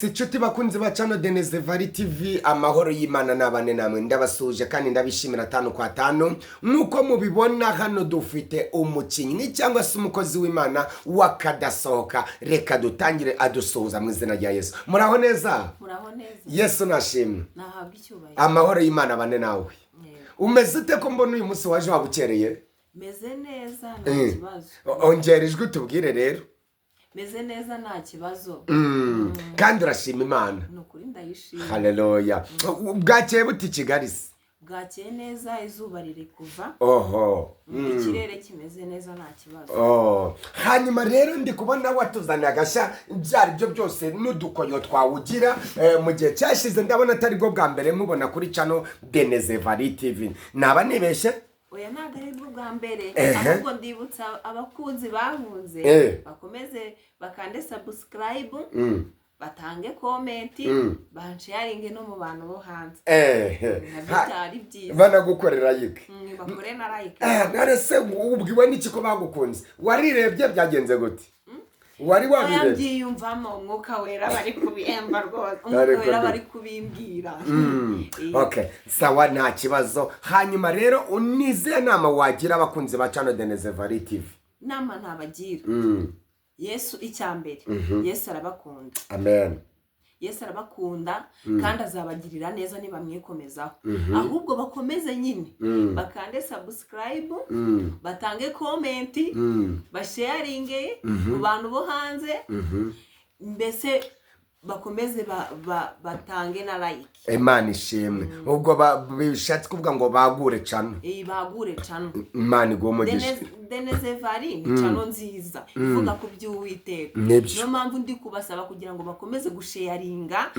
Sichuti bakunzi bacano Denise Vari TV amahoro y'Imana nabane namwe ndabasuje kandi ndabishimira 5 kwa 5 nkuko mubibona hano dufite umukinyi cyangwa se umukozi w'Imana wakadasohoka reka dutangire adusuhuza mu izina rya Yesu. Muraho neza? Muraho neza. Yesu nashimwe. Nahabwa icyubahiro. Amahoro y'Imana bane nawe. Umeze ute ko mbona uyu munsi waje wabukereye? Meze neza nta kibazo. Ongerijwe tubwire rero. Meze neza nta kibazo. Kandi urashima Imana. Nukuri ndayishima. Haleluya. Bwakeye buti Kigali se? Bwakeye neza izuba riri kuva. Oho. Ikirere kimeze neza nta kibazo. Hanyuma rero ndi kubona watuzaniye agashya byari byo byose n'udukoyo twawugira mu gihe cyashize ndabona atari bwo bwa mbere mubona kuri channel Denise Vari TV. Naba nibeshe? Oya ntago ari bwo bwa mbere ahubwo ndibutsa abakunzi bahunze bakomeze bakande subscribe batange comment bansharinge no mu bantu bo hanze bitari byiza banagukorera yike bakore na like narese ubwiwe n'iki ko bagukunze warirebye byagenze gute wari wabirebye yambyiyumvamo umwuka wera bari kubihemba rwose umwuka wera bari kubimbwira okay sawa nta kibazo hanyuma rero unize nama wagira abakunzi ba channel Denise Vari TV nama ntabagira Yesu icyambere Yesu arabakunda amen Yesu arabakunda kandi azabagirira neza niba mwikomezaho ahubwo bakomeze nyine bakande subscribe batange comment basharinge mu bantu bo hanze mbese bakomeze batange na like Imana ishimwe ubwo bishatse kuvuga ngo bagure cano bagure cano Imana igumugisha Denise Vari ni cano nziza ivuga ku by'Uwiteka niyo mpamvu ndi kubasaba kugira ngo bakomeze gusharinga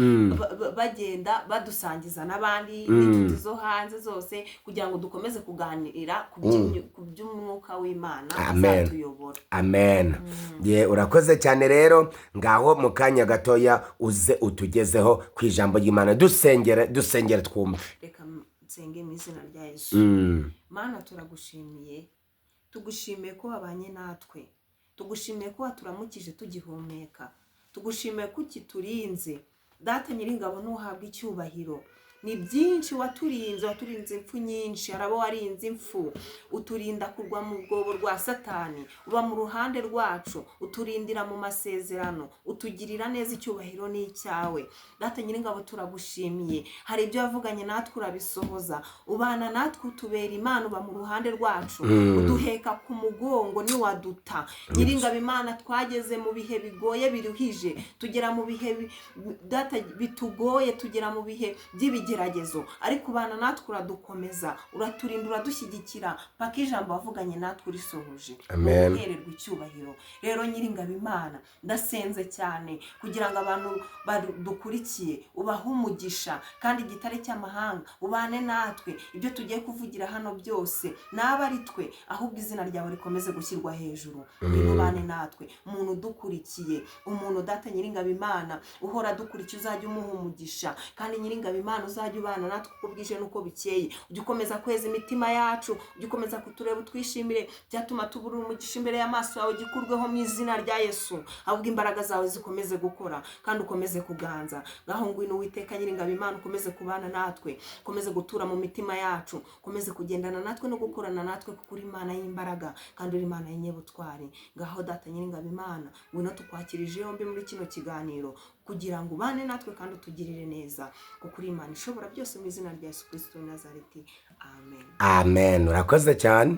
bagenda badusangiza n'abandi inshuti zo hanze zose kugira ngo dukomeze kuganira ku by'umwuka w'Imana azatuyobora amen ye urakoze cyane rero ngaho mu kanya gatoya uze utugezeho ku ijambo ry'Imana dusengere twumve reka nsenge mu izina rya Yesu Mana turagushimiye tugushimiye ko wabanye natwe tugushimiye ko waturamukije tugihumeka tugushimiye ko ukiturinze data nyiringabo ntuhabwe icyubahiro ni byinshi waturinze impfu nyinshi harabo warinze impfu uturinda kurwa mu bwobo rwa Satani uba mu ruhande rwacu uturindira mu masezerano utugirira neza icyubahiro n'icyawe data nyiringabo turagushimiye hari ibyo wavuganye natwe urabisohoza ubana natwe utubera Imana uba mu ruhande rwacu uduheka ku mugongo ni waduta nyiringabo Imana twageze mu bihe bigoye biruhije tugera mu bihe data bitugoye tugera mu bihe by'ibigeragezo ariko ubana natwe uradukomeza uraturinda uradushyigikira paka ijambo wavuganye natwe urisohoje uhererwa icyubahiro rero nyiringabo Imana ndasenze cyane kugira ngo abantu badukurikiye ubahe umugisha kandi igitare cy'amahanga ubane natwe ibyo tugiye kuvugira hano byose naba ari twe ahubwo izina ryawe rikomeze gushyirwa hejuru ubane natwe umuntu udukurikiye umuntu data nyiringabo Imana uhora dukurikiye uzajya umuha umugisha kandi nyiringabo Imana uzajya ubana natwe uko bwije nuko bikeye ujye ukomeza kweza imitima yacu ujye ukomeza kutureba utwishimire byatuma tubura umugisha imbere y'amaso yawe gikurweho mu izina rya Yesu ahubwo imbaraga zawe zikomeze gukora kandi ukomeze kuganza ngaho ngwino Uwiteka nyiringabo Imana ukomeze kubana natwe ukomeze gutura mu mitima yacu ukomeze kugendana natwe no gukorana natwe kuko uri Imana y'imbaraga kandi uri Imana y'inyebutwari ngaho data nyiringabo Imana ngwino tukwakirije yombi muri kino kiganiro kugira ngo ubane natwe kandi utugirire neza kuko uri Imana ishobora byose mu izina rya Yesu Kristo wa Nazareti amen amen urakoze cyane.